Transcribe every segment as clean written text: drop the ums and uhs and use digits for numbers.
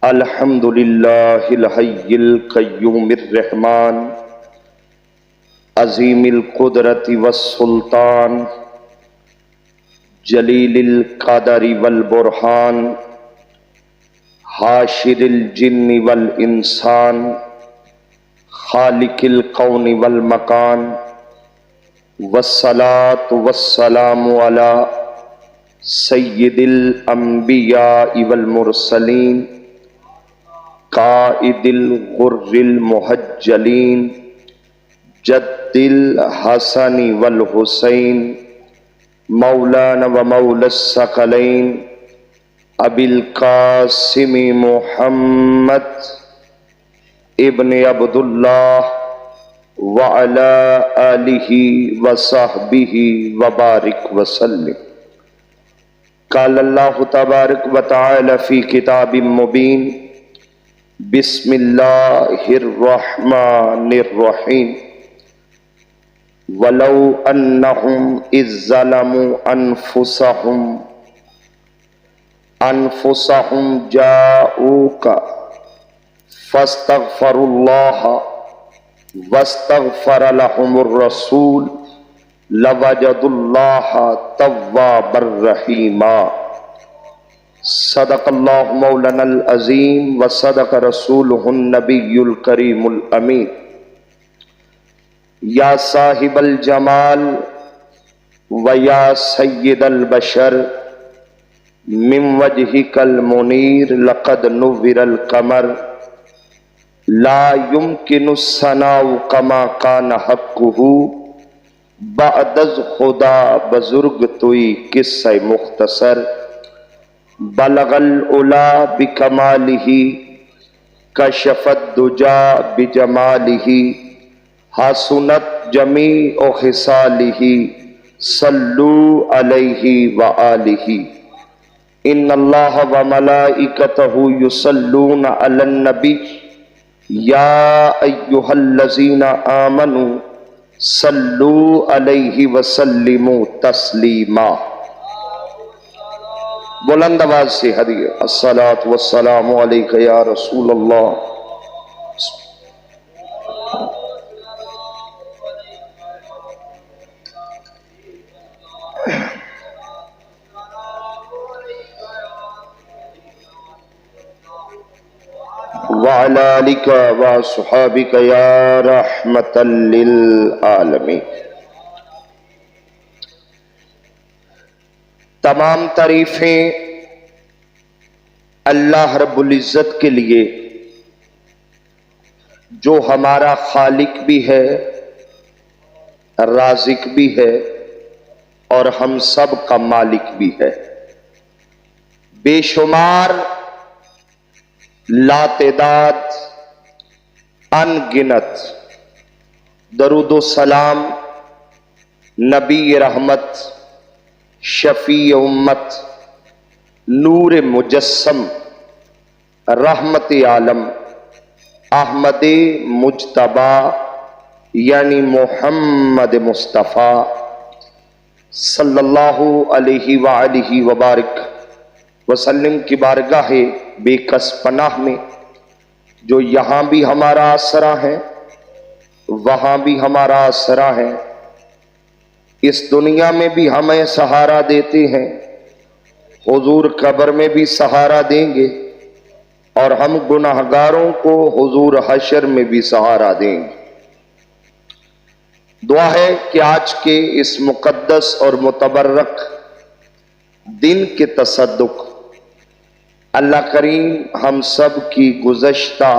الحمد للہ الحی القیوم الرحمن عظیم القدرت والسلطان جلیل القدر والبرہان حاشر الجن والانسان خالق الکون والمکان والصلاة والسلام علی سید الانبیاء والمرسلین قائد الغر المحجلین جد الحسن والحسین مولانا و مولا الثقلین ابی القاسم محمد ابن عبداللہ وعلی آلہ وصحبہ وبارک وسلم۔ قال اللہ تبارک و تعالی فی کتاب مبین بسم اللہ الرحمن الرحیم وَلَوْ أَنَّهُمْ إِذْ ظَلَمُوا أَنفُسَهُمْ جَاءُوكَ فَاسْتَغْفَرُوا اللَّهَ وَاسْتَغْفَرَ لَهُمُ الرَّسُولُ لَوَجَدُوا اللَّهَ تَوَّابًا رَحِيمًا۔ صدق اللہ مولانا العظیم وصدق رسولہ النبی الکریم الامین۔ یا صاحب الجمال و یا سید البشر من وجہک المنیر لقد نور القمر لا يمکن الثناء کما کان حقہ بعد از خدا بزرگ توئی قصہ مختصر بلغ العلا بکمالہ کشف الدجا بجمالہ حسنت جمیع خصالہ صلو علیہ وآلہ۔ ان اللہ وملائکتہ یصلون علی النبی یا ایہا الذین آمنوا صلو علیہ وسلموا تسلیما۔ بلند آواز سے ہدیہ الصلاۃ والسلام علیک یا رسول اللہ۔ وعلی آلک وصحابک یا رحمتا للعالمین۔ تمام تعریفیں اللہ رب العزت کے لیے جو ہمارا خالق بھی ہے، رازق بھی ہے اور ہم سب کا مالک بھی ہے۔ بے شمار لاتعداد ان گنت درود و سلام نبی رحمت شفیع امت نور مجسم رحمت عالم احمد مجتبی یعنی محمد مصطفیٰ صلی اللہ علیہ وآلہ وبارک وسلم کی بارگاہ بے کس پناہ میں جو یہاں بھی ہمارا آسرا ہے وہاں بھی ہمارا آسرا ہے، اس دنیا میں بھی ہمیں سہارا دیتے ہیں، حضور قبر میں بھی سہارا دیں گے اور ہم گناہگاروں کو حضور حشر میں بھی سہارا دیں گے۔ دعا ہے کہ آج کے اس مقدس اور متبرک دن کے تصدق اللہ کریم ہم سب کی گزشتہ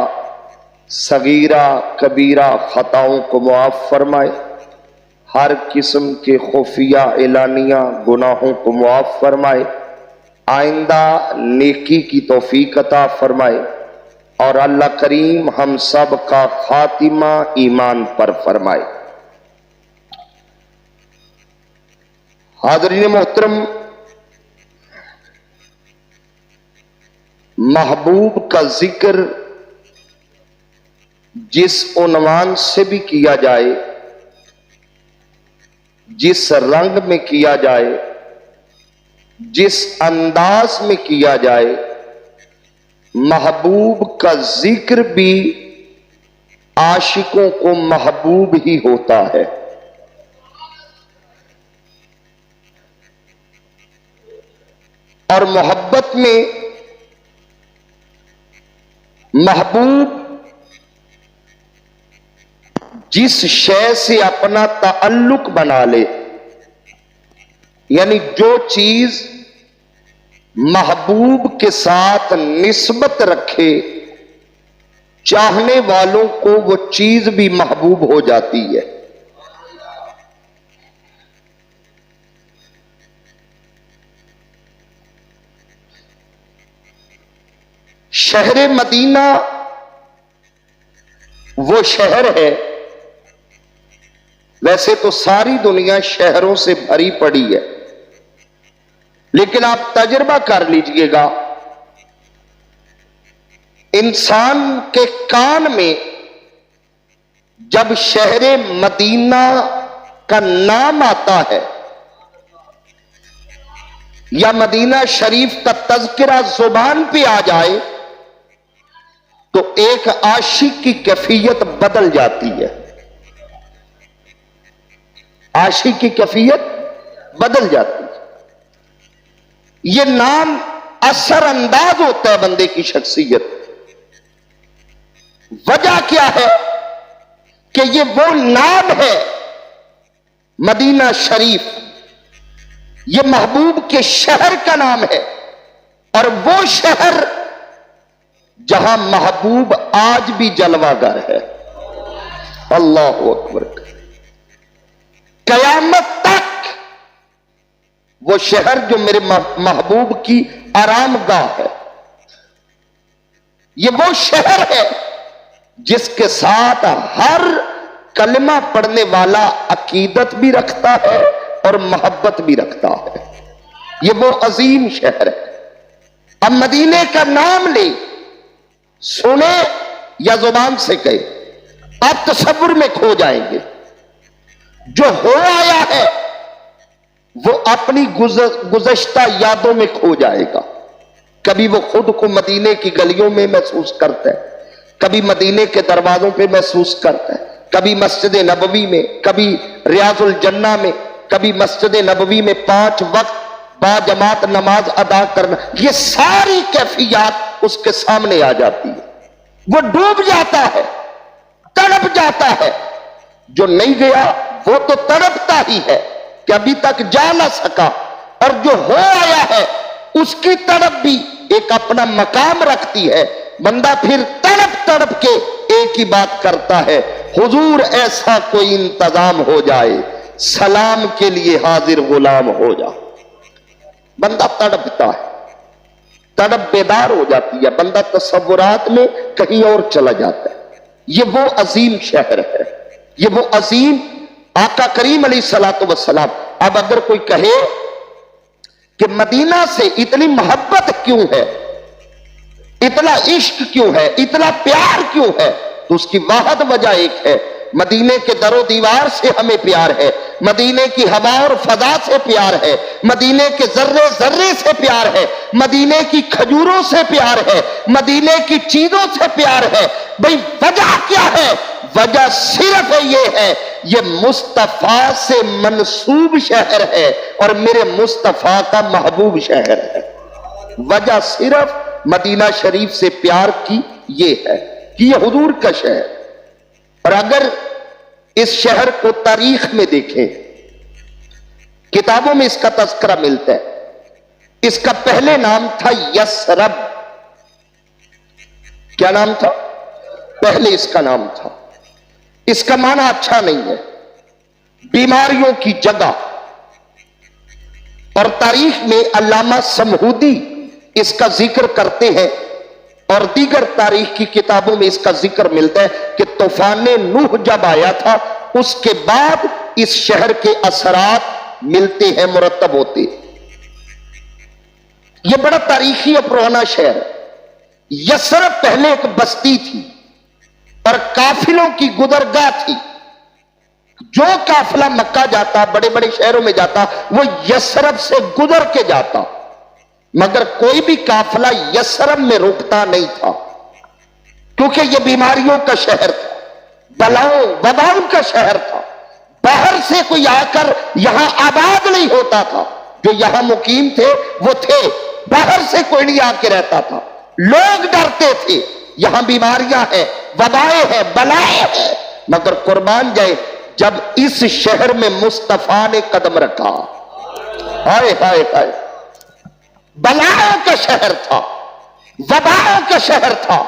صغیرہ کبیرہ خطاؤں کو معاف فرمائے، ہر قسم کے خفیہ اعلانیہ گناہوں کو معاف فرمائے، آئندہ نیکی کی توفیق عطا فرمائے اور اللہ کریم ہم سب کا خاتمہ ایمان پر فرمائے۔ حاضرین محترم، محبوب کا ذکر جس عنوان سے بھی کیا جائے، جس رنگ میں کیا جائے، جس انداز میں کیا جائے، محبوب کا ذکر بھی عاشقوں کو محبوب ہی ہوتا ہے. اور محبت میں محبوب جس شے سے اپنا تعلق بنا لے، یعنی جو چیز محبوب کے ساتھ نسبت رکھے، چاہنے والوں کو وہ چیز بھی محبوب ہو جاتی ہے. شہر مدینہ وہ شہر ہے، ویسے تو ساری دنیا شہروں سے بھری پڑی ہے، لیکن آپ تجربہ کر لیجئے گا، انسان کے کان میں جب شہر مدینہ کا نام آتا ہے یا مدینہ شریف کا تذکرہ زبان پہ آ جائے تو ایک عاشق کی کیفیت بدل جاتی ہے. عاشق کی کیفیت بدل جاتی ہے. یہ نام اثر انداز ہوتا ہے بندے کی شخصیت. وجہ کیا ہے کہ یہ وہ نام ہے مدینہ شریف، یہ محبوب کے شہر کا نام ہے، اور وہ شہر جہاں محبوب آج بھی جلوہ گر ہے. اللہ اکبر. قیامت تک وہ شہر جو میرے محبوب کی آرام گاہ ہے، یہ وہ شہر ہے جس کے ساتھ ہر کلمہ پڑھنے والا عقیدت بھی رکھتا ہے اور محبت بھی رکھتا ہے. یہ وہ عظیم شہر ہے. اب مدینے کا نام لے، سنے یا زبان سے کہے، آپ تصور میں کھو جائیں گے. جو ہو آیا ہے وہ اپنی گزشتہ یادوں میں کھو جائے گا. کبھی وہ خود کو مدینے کی گلیوں میں محسوس کرتا ہے، کبھی مدینے کے دروازوں پہ محسوس کرتا ہے، کبھی مسجد نبوی میں، کبھی ریاض الجنہ میں، کبھی مسجد نبوی میں 5 وقت با جماعت نماز ادا کرنا. یہ ساری کیفیات اس کے سامنے آ جاتی ہے. وہ ڈوب جاتا ہے، تڑپ جاتا ہے. جو نہیں گیا وہ تو تڑپتا ہی ہے کہ ابھی تک جا نہ سکا، اور جو ہو آیا ہے اس کی تڑپ بھی ایک اپنا مقام رکھتی ہے. بندہ پھر تڑپ تڑپ کے ایک ہی بات کرتا ہے، حضور ایسا کوئی انتظام ہو جائے، سلام کے لیے حاضر غلام ہو جا. بندہ تڑپتا ہے، تڑپ بیدار ہو جاتی ہے، بندہ تصورات میں کہیں اور چلا جاتا ہے. یہ وہ عظیم شہر ہے، یہ وہ عظیم آقا کریم علیہ الصلوۃ والسلام. اب اگر کوئی کہے کہ مدینہ سے اتنی محبت کیوں ہے، اتنا عشق کیوں ہے، اتنا پیار کیوں ہے، تو اس کی واحد وجہ ایک ہے، مدینے کے در و دیوار سے ہمیں پیار ہے، مدینے کی ہوا اور فضا سے پیار ہے، مدینے کے ذرے ذرے سے پیار ہے، مدینے کی کھجوروں سے پیار ہے، مدینے کی چیزوں سے پیار ہے. بھئی وجہ کیا ہے؟ وجہ صرف یہ ہے، یہ مصطفیٰ سے منسوب شہر ہے اور میرے مصطفیٰ کا محبوب شہر ہے. وجہ صرف مدینہ شریف سے پیار کی یہ ہے کہ یہ حضور کا شہر. اور اگر اس شہر کو تاریخ میں دیکھیں، کتابوں میں اس کا تذکرہ ملتا ہے. اس کا پہلے نام تھا یثرب. کیا نام تھا؟ پہلے اس کا نام تھا. اس کا معنی اچھا نہیں ہے، بیماریوں کی جگہ. اور تاریخ میں علامہ سمہودی اس کا ذکر کرتے ہیں، اور دیگر تاریخ کی کتابوں میں اس کا ذکر ملتا ہے کہ طوفان نوح جب آیا تھا اس کے بعد اس شہر کے اثرات ملتے ہیں، مرتب ہوتے. یہ بڑا تاریخی اور پرانا شہر ہے. یثرب پہلے ایک بستی تھی اور قافلوں کی گزرگاہ تھی. جو قافلہ مکہ جاتا، بڑے بڑے شہروں میں جاتا، وہ یثرب سے گزر کے جاتا. مگر کوئی بھی قافلہ یثرب میں رکتا نہیں تھا، کیونکہ یہ بیماریوں کا شہر تھا، بلاؤں وباؤں کا شہر تھا۔ باہر سے کوئی آ کر یہاں آباد نہیں ہوتا تھا، جو یہاں مقیم تھے وہ تھے، باہر سے کوئی نہیں آ کے رہتا تھا۔ لوگ ڈرتے تھے، یہاں بیماریاں ہیں، وبائیں ہیں، بلائیں ہیں، مگر قربان جائے جب اس شہر میں مصطفیٰ نے قدم رکھا، ہائے ہائے ہائے، بلاؤں کا شہر تھا، وباؤں کا شہر تھا،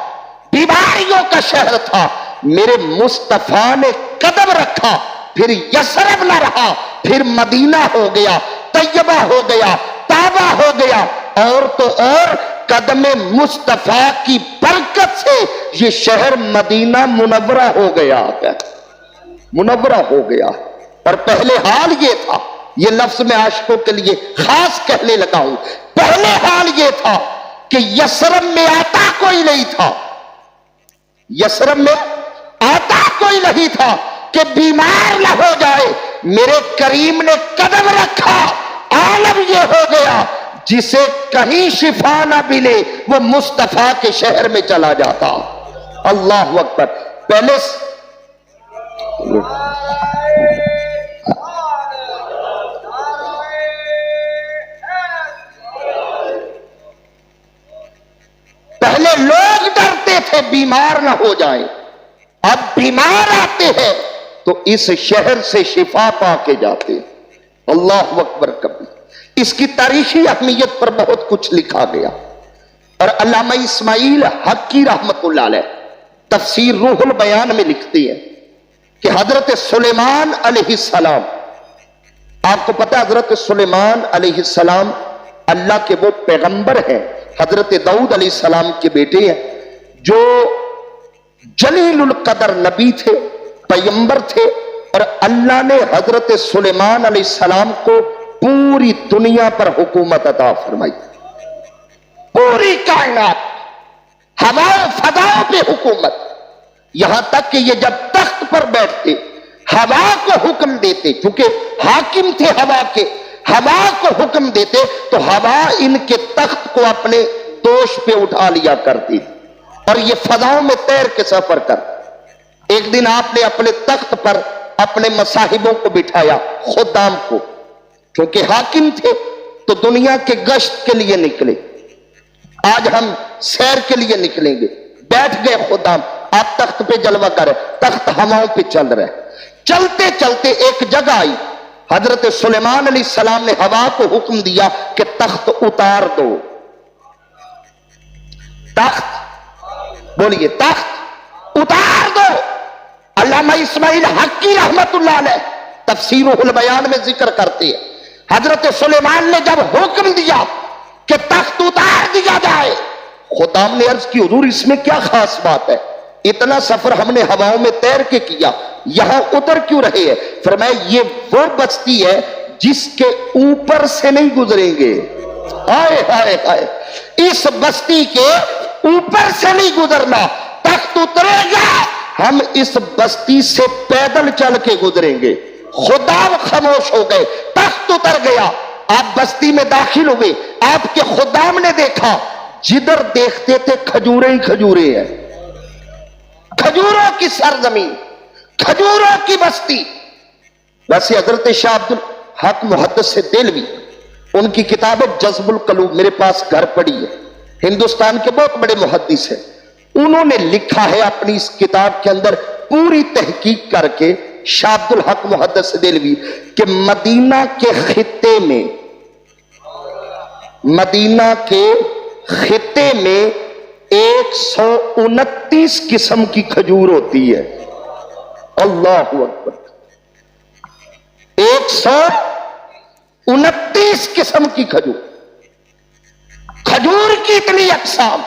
بیماریوں کا شہر تھا، میرے مصطفیٰ نے قدم رکھا، پھر یثرب نہ رہا، پھر مدینہ ہو گیا، طیبہ ہو گیا، طابہ ہو گیا، اور تو اور قدم مصطفیٰ کی برکت سے یہ شہر مدینہ منورہ ہو گیا، منورہ ہو گیا۔ اور پہلے حال یہ تھا، یہ لفظ میں عاشقوں کے لیے خاص کہنے لگا ہوں، پہلے حال یہ تھا کہ یثرب میں آتا کوئی نہیں تھا، یثرب میں آتا کوئی نہیں تھا کہ بیمار نہ ہو جائے، میرے کریم نے قدم رکھا، عالم یہ ہو گیا جسے کہیں شفا نہ ملے وہ مصطفیٰ کے شہر میں چلا جاتا۔ اللہ اکبر۔ پہلے لوگ ڈرتے تھے بیمار نہ ہو جائیں، اب بیمار آتے ہیں تو اس شہر سے شفا پا کے جاتے۔ اللہ اکبر کبھی۔ اس کی تاریخی اہمیت پر بہت کچھ لکھا گیا، اور علامہ اسماعیل حقی رحمت اللہ علیہ تفسیر روح البیان میں لکھتی ہے کہ حضرت سلیمان علیہ السلام، آپ کو پتہ حضرت سلیمان علیہ السلام اللہ کے وہ پیغمبر ہیں، حضرت داؤد علیہ السلام کے بیٹے ہیں، جو جلیل القدر نبی تھے، پیغمبر تھے، اور اللہ نے حضرت سلیمان علیہ السلام کو پوری دنیا پر حکومت عطا فرمائی، پوری کائنات، ہوا فضا پہ حکومت، یہاں تک کہ یہ جب تخت پر بیٹھتے ہوا کو حکم دیتے، چونکہ حاکم تھے ہوا کے، ہوا کو حکم دیتے تو ہوا ان کے تخت کو اپنے دوش پہ اٹھا لیا کرتی، اور یہ فضاؤں میں تیر کے سفر کر۔ ایک دن آپ نے اپنے تخت پر اپنے مصاحبوں کو بٹھایا، خدام کو، کیونکہ حاکم تھے تو دنیا کے گشت کے لیے نکلے، آج ہم سیر کے لیے نکلیں گے، بیٹھ گئے خدام، آپ تخت پہ جلوہ کر رہے، تخت ہواؤں پہ چل رہے، چلتے چلتے ایک جگہ آئی، حضرت سلیمان علیہ السلام نے ہوا کو حکم دیا کہ تخت اتار دو، تخت بولیے، تخت اتار دو۔ علامہ اسماعیل حقی رحمت اللہ علیہ تفسیر البیان میں ذکر کرتے ہیں، حضرت سلیمان نے جب حکم دیا کہ تخت اتار دیا جائے، خدام نے عرض کی حضور اس میں کیا خاص بات ہے، اتنا سفر ہم نے ہواؤں میں تیر کے کیا، یہاں اتر کیوں رہے ہیں؟ فرمایا یہ وہ بستی ہے جس کے اوپر سے نہیں گزریں گے، آئے ہائے ہائے، اس بستی کے اوپر سے نہیں گزرنا، تخت اترے گا ہم اس بستی سے پیدل چل کے گزریں گے۔ خدام خاموش ہو گئے، تخت اتر گیا، آپ بستی میں داخل ہوئے، آپ کے خدام نے دیکھا جدھر دیکھتے تھے کھجوریں ہی کھجوریں ہیں، کھجوروں کی سرزمین، کھجوروں کی بستی۔ ویسے حضرت شاہ عبد الحق محدث دہلوی، ان کی کتاب جذب القلوب میرے پاس گھر پڑی ہے، ہندوستان کے بہت بڑے محدث ہیں، انہوں نے لکھا ہے اپنی اس کتاب کے اندر پوری تحقیق کر کے، شاہ عبد الحق محدث دہلوی، کہ مدینہ کے خطے میں، مدینہ کے خطے میں 129 قسم کی کھجور ہوتی ہے، اللہ اکبر، 129 قسم کی کھجور، کھجور کی اتنی اقسام،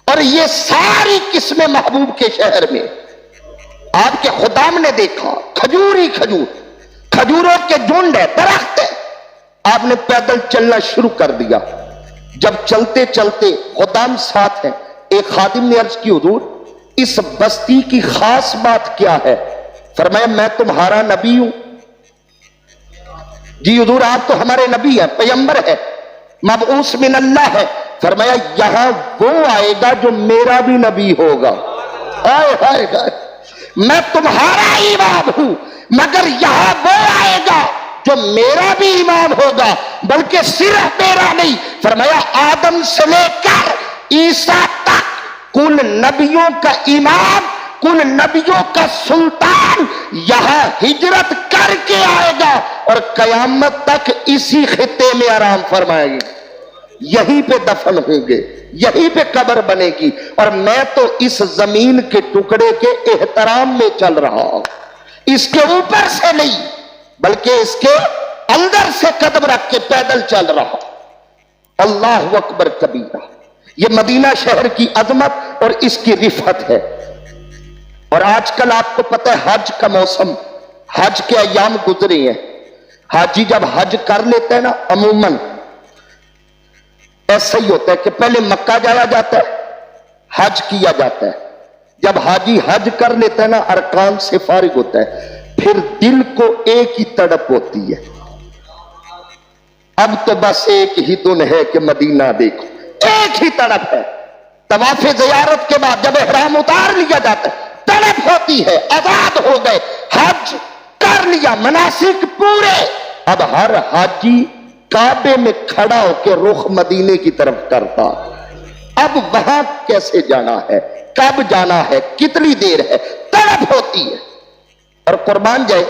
اور یہ ساری قسمیں محبوب کے شہر میں۔ آپ کے خدام نے دیکھا کھجور ہی کھجور، کھجوروں کے جھنڈ ہے، درخت ہے، آپ نے پیدل چلنا شروع کر دیا۔ جب چلتے چلتے خدام ساتھ ہیں، ایک خادم نے عرض کی حضور اس بستی کی خاص بات کیا ہے؟ فرمایا میں تمہارا نبی ہوں۔ جی حضور آپ تو ہمارے نبی ہیں، پیغمبر ہے۔ مبعوث من اللہ ہے. فرمایا یہاں وہ آئے گا جو میرا بھی نبی ہوگا. ہائے ہائے ہائے، میں تمہارا امام ہوں مگر یہاں وہ آئے گا جو میرا بھی امام ہوگا، بلکہ صرف میرا نہیں. فرمایا آدم سے لے کر عیسیٰ تک کل نبیوں کا امام، کل نبیوں کا سلطان یہاں ہجرت کر کے آئے گا اور قیامت تک اسی خطے میں آرام فرمائے گی. یہیں پہ دفن ہوں گے، یہیں پہ قبر بنے گی. اور میں تو اس زمین کے ٹکڑے کے احترام میں چل رہا ہوں، اس کے اوپر سے نہیں بلکہ اس کے اندر سے قدم رکھ کے پیدل چل رہا ہوں. اللہ اکبر کبیرہ. یہ مدینہ شہر کی عظمت اور اس کی رفعت ہے. اور آج کل آپ کو پتہ ہے حج کا موسم، حج کے ایام گزرے ہیں. حاجی جب حج کر لیتے ہیں نا، عموماً ایسا ہی ہوتا ہے کہ پہلے مکہ جایا جاتا ہے، حج کیا جاتا ہے. جب حاجی حج کر لیتا ہے نا، ارکان سے فارغ ہوتا ہے، پھر دل کو ایک ہی تڑپ ہوتی ہے، اب تو بس ایک ہی دن ہے کہ مدینہ دیکھو. ایک ہی تڑپ ہے. طواف زیارت کے بعد جب احرام اتار لیا جاتا ہے، تڑپ ہوتی ہے، آزاد ہو گئے، حج کر لیا، مناسک پورے. اب ہر حاجی کعبے میں کھڑا ہو کے رخ مدینے کی طرف کرتا. اب وہاں کیسے جانا ہے، کب جانا ہے، کتنی دیر ہے، تڑپ ہوتی ہے. اور قربان جائے،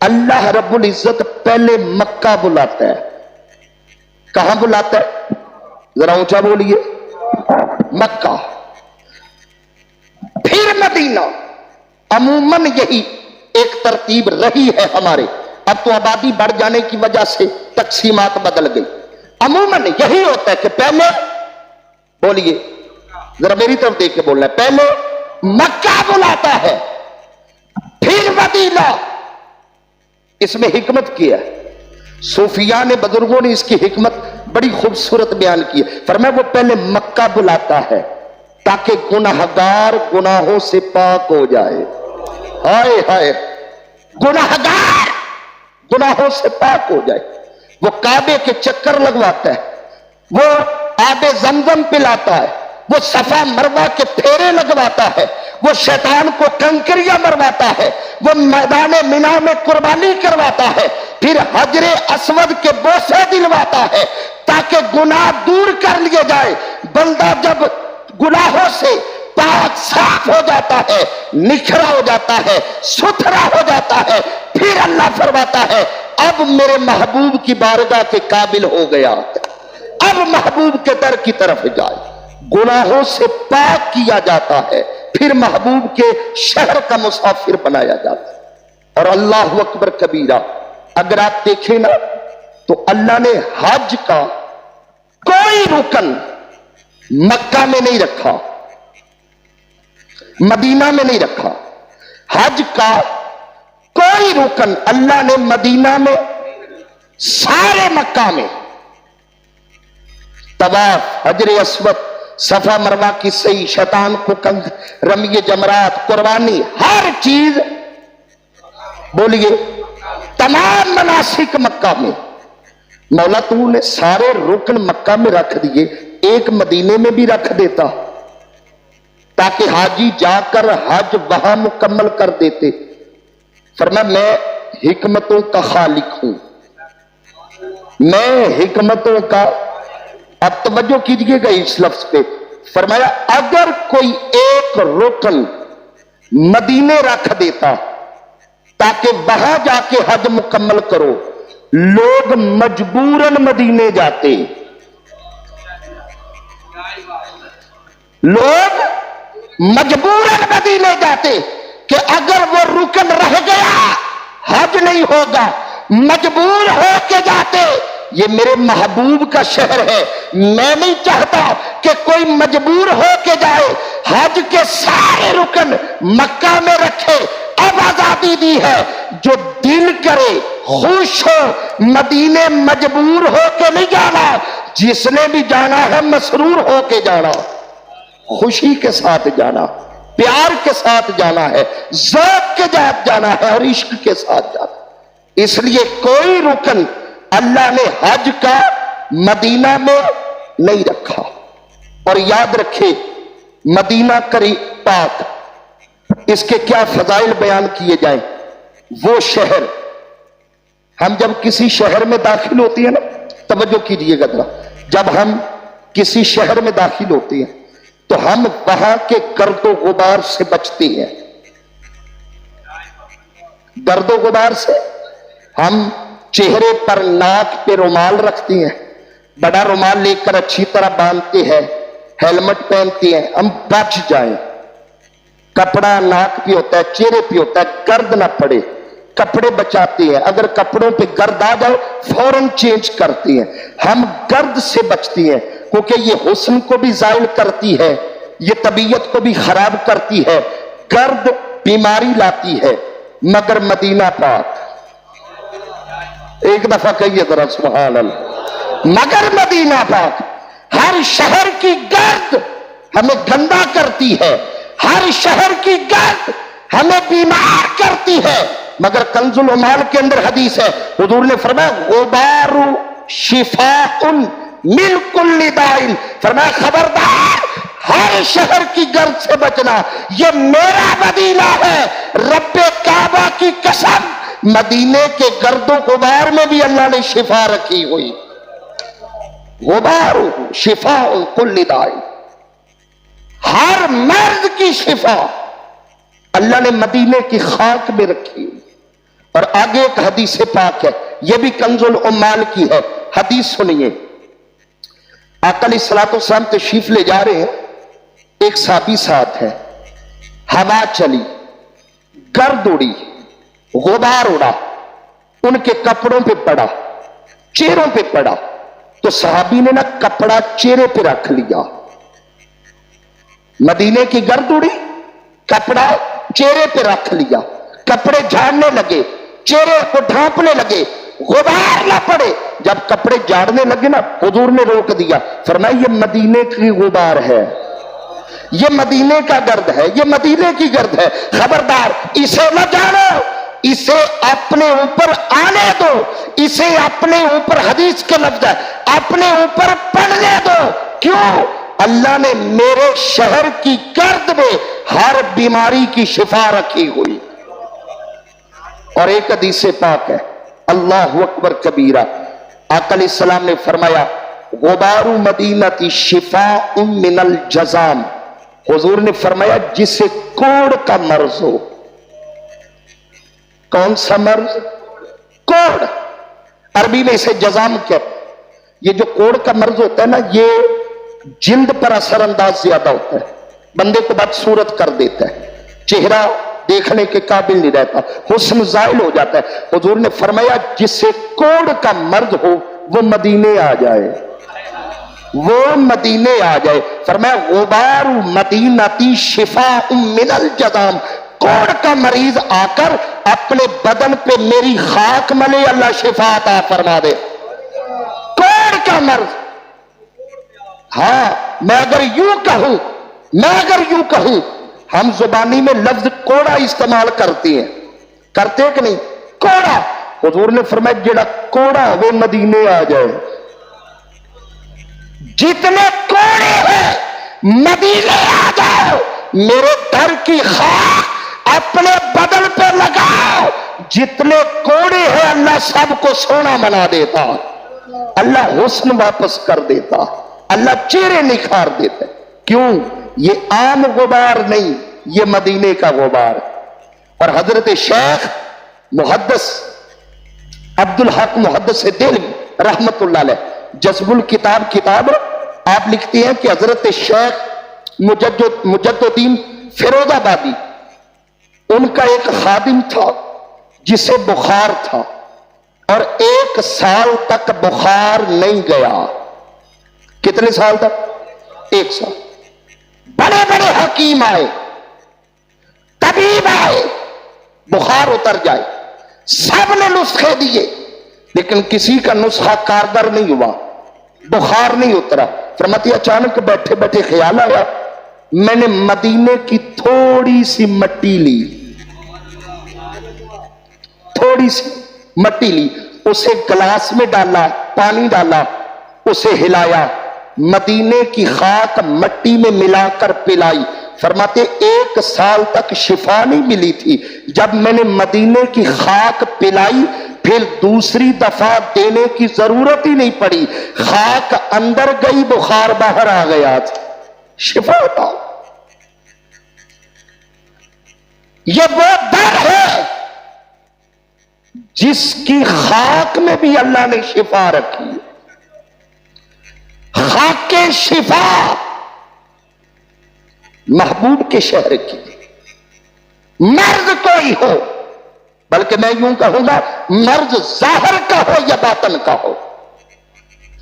اللہ رب العزت پہلے مکہ بلاتا ہے. کہاں بلاتا ہے؟ ذرا اونچا بولیے. مکہ، پھر مدینہ. عموماً یہی ایک ترتیب رہی ہے ہمارے. اب تو آبادی بڑھ جانے کی وجہ سے تقسیمات بدل گئی. عموماً یہی ہوتا ہے کہ پہلے بولیے، ذرا میری طرف دیکھ کے بولنا ہے، پہلے مکہ بلاتا ہے پھر مدینہ. اس میں حکمت کیا ہے. صوفیاء نے، بزرگوں نے اس کی حکمت بڑی خوبصورت بیان کی ہے. فرمایا وہ پہلے مکہ بلاتا ہے تاکہ گناہگار گناہوں سے پاک ہو جائے. ہائے ہائے، گناہگار گناہوں سے پاک ہو جائے. وہ کعبے کے چکر لگواتا ہے، وہ آب زمزم پلاتا ہے، وہ صفا مروہ کے پھیرے لگواتا ہے، وہ شیطان کو کنکریاں مرواتا ہے، وہ میدان مینا میں قربانی کرواتا ہے، پھر حجر اسود کے بوسے دلواتا ہے تاکہ گناہ دور کر لیے جائے. بندہ جب گناہوں سے پاک صاف ہو جاتا ہے، نکھرا ہو جاتا ہے، ستھرا ہو جاتا ہے، پھر اللہ فرماتا ہے اب میرے محبوب کی بارگاہ کے قابل ہو گیا، اب محبوب کے در کی طرف جائے. گناہوں سے پاک کیا جاتا ہے، پھر محبوب کے شہر کا مسافر بنایا جاتا ہے. اور اللہ اکبر کبیرہ. اگر آپ دیکھیں نا تو اللہ نے حج کا کوئی رکن مکہ میں نہیں رکھا، مدینہ میں نہیں رکھا. حج کا کوئی رکن اللہ نے مدینہ میں، سارے مکہ میں. طواف، حجر اسود، صفا مروہ کی سعی، شیطان کو کنگ، رمی جمرات، قربانی، ہر چیز بولیے تمام مناسک مکہ میں. مولا تو نے سارے رکن مکہ میں رکھ دیے، ایک مدینے میں بھی رکھ دیتا تاکہ حاجی جا کر حج وہاں مکمل کر دیتے. فرمایا میں حکمتوں کا خالق ہوں، میں حکمتوں کا. اب توجہ کیجئے گا اس لفظ پہ. فرمایا اگر کوئی ایک رکن مدینے رکھ دیتا تاکہ وہاں جا کے حج مکمل کرو، لوگ مجبوراً مدینے جاتے، لوگ مجبوراً مدینے جاتے کہ اگر وہ رکن رہ گیا حج نہیں ہوگا، مجبور ہو کے جاتے. یہ میرے محبوب کا شہر ہے، میں نہیں چاہتا کہ کوئی مجبور ہو کے جائے. حج کے سارے رکن مکہ میں رکھے. اب آزادی دی ہے، جو دل کرے خوش ہو مدینے مجبور ہو کے نہیں جانا، جس نے بھی جانا ہے مسرور ہو کے جانا، خوشی کے ساتھ جانا، پیار کے ساتھ جانا ہے، ذوق کے ساتھ جانا ہے اور عشق کے ساتھ جانا. اس لیے کوئی رکن اللہ نے حج کا مدینہ میں نہیں رکھا. اور یاد رکھے مدینہ پاک اس کے کیا فضائل بیان کیے جائیں. وہ شہر، ہم جب کسی شہر میں داخل ہوتی ہیں نا، توجہ کیجئے گا ذرا، جب ہم کسی شہر میں داخل ہوتے ہیں تو ہم وہاں کے گرد و غبار سے بچتے ہیں. گرد و غبار سے ہم چہرے پر ناک پہ رومال رکھتے ہیں، بڑا رومال لے کر اچھی طرح باندھتے ہیں، ہیلمٹ پہنتے ہیں ہم بچ جائیں. کپڑا ناک پہ ہوتا ہے، چہرے پہ ہوتا ہے، گرد نہ پڑے، کپڑے بچاتے ہیں. اگر کپڑوں پہ گرد آ جائے فوراً چینج کرتے ہیں. ہم گرد سے بچتے ہیں کیونکہ یہ حسن کو بھی زائل کرتی ہے، یہ طبیعت کو بھی خراب کرتی ہے. گرد بیماری لاتی ہے. مگر مدینہ پاک، ایک دفعہ کہیے ذرا سبحان اللہ، مگر مدینہ پاک ہر شہر کی گرد ہمیں گندا کرتی ہے، ہر شہر کی گرد ہمیں بیمار کرتی ہے. مگر کنز العمال کے اندر حدیث ہے، حضور نے فرمایا غبار شفاء من کل داء، فرمایا خبردار ہر شہر کی گرد سے بچنا. یہ میرا مدینہ ہے، رب کعبہ کی قسم، مدینے کے گرد و غبار میں بھی اللہ نے شفا رکھی ہوئی. غبار شفاء کل داء، ہر مرض کی شفا اللہ نے مدینے کی خاک میں رکھی ہوئی. اور آگے ایک حدیث پاک ہے، یہ بھی کنز العمال کی ہے. حدیث سنیے، آقا علیہ الصلوۃ والسلام تشریف لے جا رہے ہیں، ایک صحابی ساتھ ہے. ہوا چلی، گرد اڑی، غبار اڑا، ان کے کپڑوں پہ پڑا، چہروں پہ پڑا، تو صحابی نے نا کپڑا چہرے پہ رکھ لیا. مدینے کی گرد اڑی، کپڑا چہرے پہ رکھ لیا، کپڑے جھاڑنے لگے، چہرے کو ڈھانپنے لگے، غبار نہ پڑے. جب کپڑے جھاڑنے لگے نا حضور نے روک دیا، فرمایا یہ مدینے کی غبار ہے، یہ مدینے کا گرد ہے، یہ مدینے کی گرد ہے، خبردار اسے نہ جاڑو، اسے اپنے اوپر آنے دو، اسے اپنے اوپر، حدیث کے لفظ ہے، اپنے اوپر پڑنے دو. کیوں؟ اللہ نے میرے شہر کی گرد میں ہر بیماری کی شفا رکھی ہوئی. اور ایک حدیث پاک ہے، اللہ اکبر کبیرہ، آقا علیہ السلام نے فرمایا غبار مدینہ شفاء من الجزام. حضور نے فرمایا جسے کوڑ کا مرض ہو. کون سا مرض؟ کوڑ، عربی میں اسے جزام کہتے. یہ جو کوڑ کا مرض ہوتا ہے نا، یہ جلد پر اثر انداز زیادہ ہوتا ہے، بندے کو بدصورت کر دیتا ہے، چہرہ دیکھنے کے قابل نہیں رہتا، حسن زائل ہو جاتا ہے. حضور نے فرمایا جسے کوڑ کا مرض ہو وہ مدینے آ جائے، وہ مدینے آ جائے. فرمایا غبار مدینتی شفاء من الجذام، کوڑ کا مریض آ کر اپنے بدن پہ میری خاک ملے، اللہ شفا عطا فرما دے. کوڑ کا مرض، ہاں میں اگر یوں کہوں ہم زبانی میں لفظ کوڑا استعمال کرتے ہیں، کرتے کہ نہیں؟ کوڑا. حضور نے فرمایا جڑا کوڑا وہ مدینے آ جائے. جتنے کوڑے ہیں مدینے آ جاؤ، میرے در کی خاک اپنے بدن پہ لگاؤ. جتنے کوڑے ہیں اللہ سب کو سونا بنا دیتا، اللہ حسن واپس کر دیتا، اللہ چہرے نکھار دیتا. کیوں؟ یہ عام غبار نہیں، یہ مدینے کا غبار. اور حضرت شیخ محدث عبدالحق محدث دہلوی رحمت اللہ علیہ جذب کتاب آپ لکھتے ہیں کہ حضرت شیخ مجد الدین فیروز آبادی، ان کا ایک خادم تھا جسے بخار تھا اور 1 سال تک بخار نہیں گیا. کتنے سال تک؟ 1 سال. بڑے بڑے حکیم آئے، طبیب آئے، بخار اتر جائے، سب نے نسخے دیے لیکن کسی کا نسخہ کارگر نہیں ہوا، بخار نہیں اترا. فرماتی اچانک بیٹھے بیٹھے خیال آیا میں نے مدینے کی تھوڑی سی مٹی لی، تھوڑی سی مٹی لی، اسے گلاس میں ڈالا، پانی ڈالا، اسے ہلایا، مدینے کی خاک مٹی میں ملا کر پلائی. فرماتے 1 سال تک شفا نہیں ملی تھی، جب میں نے مدینے کی خاک پلائی پھر دوسری دفعہ دینے کی ضرورت ہی نہیں پڑی. خاک اندر گئی، بخار باہر آ گیا، شفا ہوتا. یہ وہ در ہے جس کی خاک میں بھی اللہ نے شفا رکھی. خاک کے شفا محبوب کے شہر کی. مرض کوئی ہو، بلکہ میں یوں کہوں گا مرض ظاہر کا ہو یا باطن کا ہو،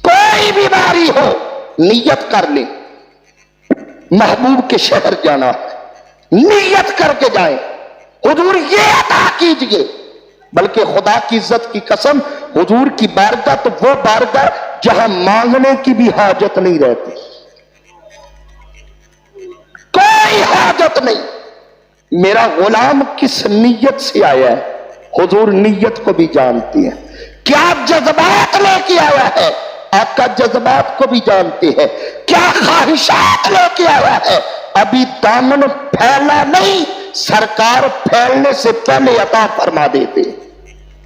کوئی بیماری ہو، نیت کر لے محبوب کے شہر جانا ہے، نیت کر کے جائیں حضور یہ عطا کیجئے. بلکہ خدا کی عزت کی قسم، حضور کی بارگاہ تو وہ بارگاہ جہاں مانگنے کی بھی حاجت نہیں رہتی، کوئی حاجت نہیں. میرا غلام کس نیت سے آیا ہے حضور نیت کو بھی جانتی ہے. کیا جذبات لے کے آیا ہے آقا جذبات کو بھی جانتے ہیں. کیا خواہشات لے کے آیا ہے ابھی دامن پھیلا نہیں، سرکار پھیلنے سے پہلے عطا فرما دیتے.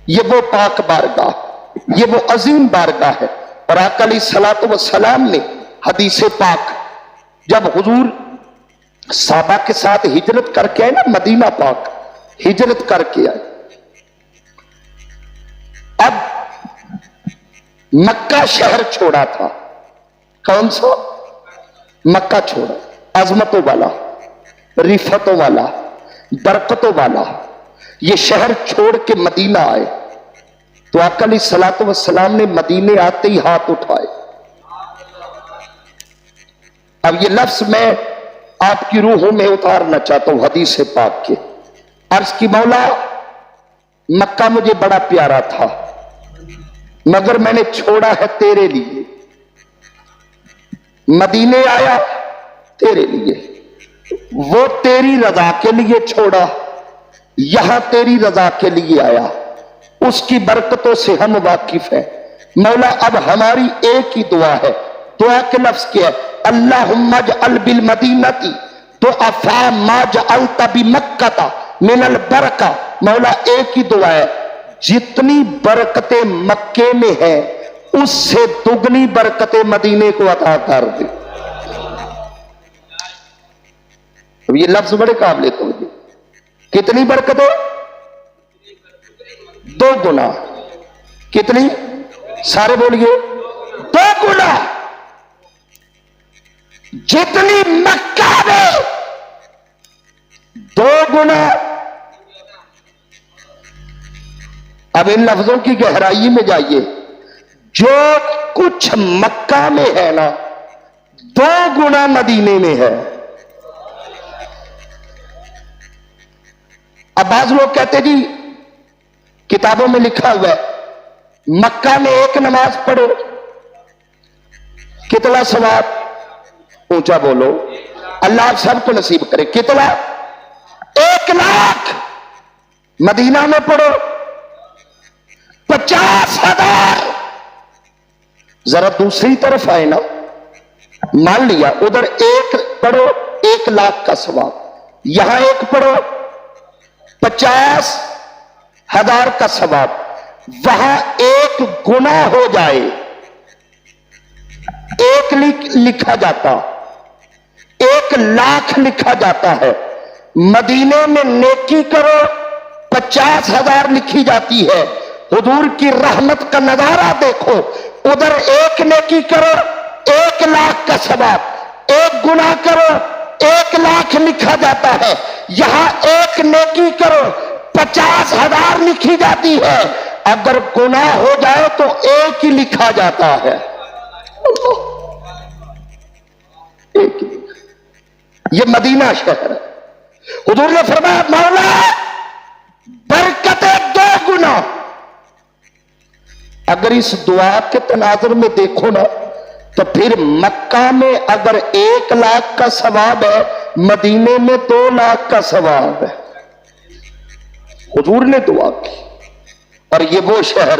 یہ وہ پاک بارگاہ، یہ وہ عظیم بارگاہ ہے. اور آقا علیہ الصلوۃ والسلام نے حدیث پاک جب حضور صحابہ کے ساتھ ہجرت کر کے آئے نا، مدینہ پاک ہجرت کر کے آئے، اب مکہ شہر چھوڑا تھا. کون سا؟ مکہ چھوڑا، عظمتوں والا، رفتوں والا، برکتوں والا. یہ شہر چھوڑ کے مدینہ آئے تو آقا علیہ الصلوۃ والسلام نے مدینے آتے ہی ہاتھ اٹھائے. اب یہ لفظ میں آپ کی روحوں میں اتارنا چاہتا ہوں حدیث پاک کے. عرض کی مولا مکہ مجھے بڑا پیارا تھا مگر میں نے چھوڑا ہے تیرے لیے، مدینے آیا تیرے لیے، وہ تیری رضا کے لیے چھوڑا، یہاں تیری رضا کے لیے آیا. اس کی برکتوں سے ہم واقف ہیں. مولا اب ہماری ایک ہی دعا ہے. دعا کے لفظ کیا ہے؟ اللہم اجعل بالمدینۃ ضعفاء ما جعلت بمکۃ من البرکہ. مولا ایک ہی دعا ہے، جتنی برکتیں مکے میں ہیں اس سے دگنی برکتیں مدینے کو عطا کر دے. یہ لفظ بڑے قابل توجہ. کتنی برکتیں؟ 2 گنا. کتنی؟ سارے بولیے 2 گنا. جتنی مکہ میں 2 گنا. اب ان لفظوں کی گہرائی میں جائیے. جو کچھ مکہ میں ہے نا 2 گنا مدینے میں ہے. اب بعض لوگ کہتے جی کتابوں میں لکھا ہوا ہے مکہ میں 1 نماز پڑھو کتنا ثواب. اونچا بولو، اللہ آپ سب کو نصیب کرے. کتنا؟ 1 لاکھ. مدینہ میں پڑھو 50,000. ذرا دوسری طرف آئے نا، مان لیا ادھر 1 پڑھو 1 لاکھ کا ثواب، یہاں 1 پڑھو 50,000 کا ثواب. وہاں 1 گناہ ہو جائے 1 لکھا جاتا، 1 لاکھ لکھا جاتا ہے. مدینے میں نیکی کرو 50,000 لکھی جاتی ہے. حضور کی رحمت کا نظارہ دیکھو، ادھر 1 نیکی کرو 1 لاکھ کا ثواب، 1 گناہ کرو 1 لاکھ لکھا جاتا ہے. یہاں 1 نیکی کرو 50,000 لکھی جاتی ہے. اگر گناہ ہو جائے تو 1 ہی لکھا جاتا ہے. یہ مدینہ شہر ہے. حضور نے فرمایا مولا برکتیں 2 گنا. اگر اس دعا کے تناظر میں دیکھو نا تو پھر مکہ میں اگر 1 لاکھ کا ثواب ہے مدینے میں 2 لاکھ کا ثواب ہے. حضور نے دعا کی. اور یہ وہ شہر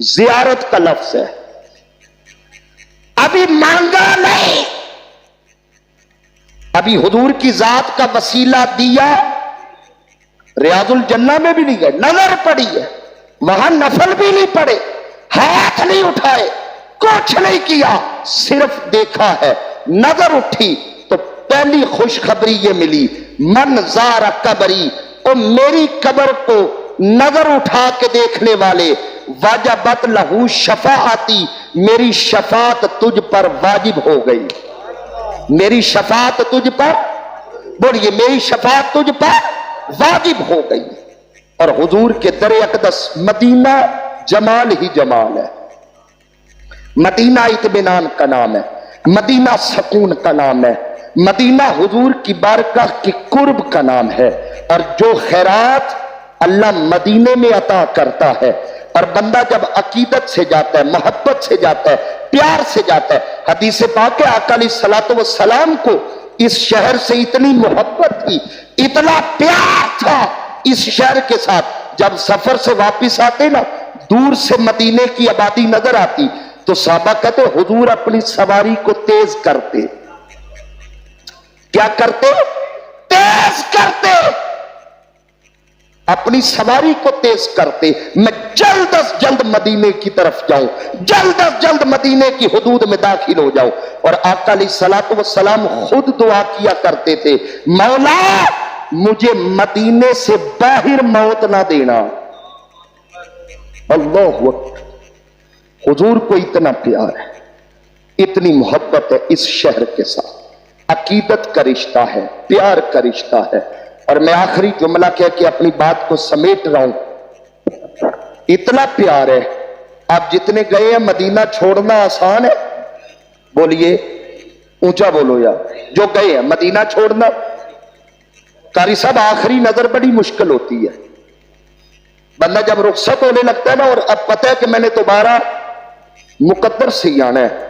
زیارت کا لفظ ہے، ابھی مانگا نہیں، ابھی حضور کی ذات کا وسیلہ دیا، ریاض الجنہ میں بھی نہیں گئے، نظر پڑی ہے، وہاں نفل بھی نہیں پڑے، ہاتھ نہیں اٹھائے، کچھ نہیں کیا، صرف دیکھا ہے، نظر اٹھی تو پہلی خوشخبری یہ ملی، من زار قبری، او میری قبر کو نظر اٹھا کے دیکھنے والے، واجبت لہو شفاعتی، میری شفاعت تجھ پر واجب ہو گئی، میری شفاعت تجھ پر، بولیے میری شفاعت تجھ پر واجب ہو گئی۔ اور حضور کے در اقدس مدینہ جمال ہی جمال ہے، مدینہ اطمینان کا نام ہے، مدینہ سکون کا نام ہے، مدینہ حضور کی بارگاہ کی قرب کا نام ہے، اور جو خیرات اللہ مدینے میں عطا کرتا ہے، اور بندہ جب عقیدت سے جاتا ہے، محبت سے جاتا ہے، پیار سے جاتا ہے، حدیث پاک ہے آقا علیہ الصلوۃ والسلام کو اس شہر سے اتنی محبت تھی، اتنا پیار تھا اس شہر کے ساتھ، جب سفر سے واپس آتے نا، دور سے مدینے کی آبادی نظر آتی تو صحابہ کہتے حضور اپنی سواری کو تیز کرتے، کیا کرتے؟ تیز کرتے، اپنی سواری کو تیز کرتے، میں جلد از جلد مدینے کی طرف جاؤں، جلد از جلد مدینے کی حدود میں داخل ہو جاؤں۔ اور آقا علیہ الصلوۃ والسلام خود دعا کیا کرتے تھے، مولا مجھے مدینے سے باہر موت نہ دینا۔ اللہ اکبر، حضور کو اتنا پیار ہے، اتنی محبت ہے اس شہر کے ساتھ، عقیدت کا رشتہ ہے، پیار کا رشتہ ہے۔ اور میں آخری جملہ کہہ کے اپنی بات کو سمیٹ رہا ہوں، اتنا پیار ہے، آپ جتنے گئے ہیں مدینہ چھوڑنا آسان ہے؟ بولیے، اونچا بولو یار، جو گئے ہیں مدینہ چھوڑنا، قاری صاحب آخری نظر بڑی مشکل ہوتی ہے، بندہ جب رخصت ہونے لگتا ہے نا، اور اب پتہ ہے کہ میں نے دوبارہ مقدر سے ہی آنا ہے،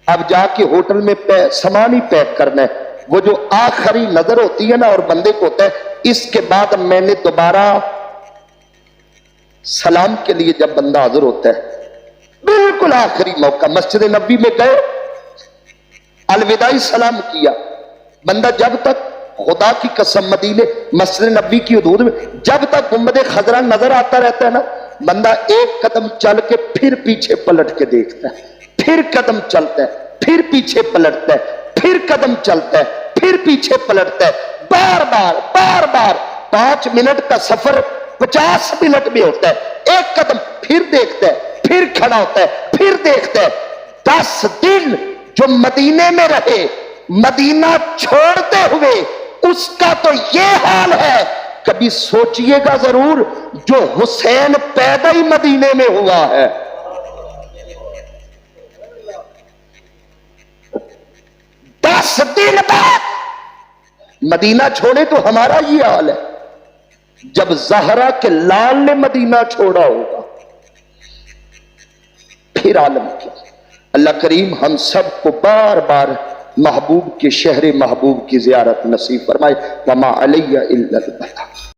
اب جا کے ہوٹل میں سامان ہی پیک کرنا ہے، وہ جو آخری نظر ہوتی ہے نا، اور بندے کو ہوتا ہے اس کے بعد میں نے دوبارہ سلام کے لیے جب بندہ حاضر ہوتا ہے، بالکل آخری موقع، مسجد نبوی میں گئے، الوداعی سلام کیا، بندہ جب تک خدا کی قسم مدینے مسجد نبوی کی حدود میں جب تک گنبد خضرا نظر آتا رہتا ہے نا، بندہ ایک قدم چل کے پھر پیچھے پلٹ کے دیکھتا ہے، پھر قدم چلتا ہے، پھر پیچھے پلٹتا ہے، پھر قدم چلتا ہے، پھر پیچھے پلٹتا ہے، بار بار بار بار۔ 5 منٹ کا سفر 50 منٹ میں ہوتا ہے، ایک قدم پھر دیکھتا ہے، پھر کھڑا ہوتا ہے، پھر دیکھتا ہے۔ 10 دن جو مدینے میں رہے، مدینہ چھوڑتے ہوئے، اس کا تو یہ حال ہے، کبھی سوچئے گا ضرور جو حسین پیدا ہی مدینے میں ہوا ہے۔ 10 دن بعد مدینہ چھوڑے تو ہمارا یہ حال ہے، جب زہرا کے لال نے مدینہ چھوڑا ہوگا پھر عالم کیا۔ اللہ کریم ہم سب کو بار بار محبوب کے شہر محبوب کی زیارت نصیب فرمائے۔ وما علیہ الا البلاغ۔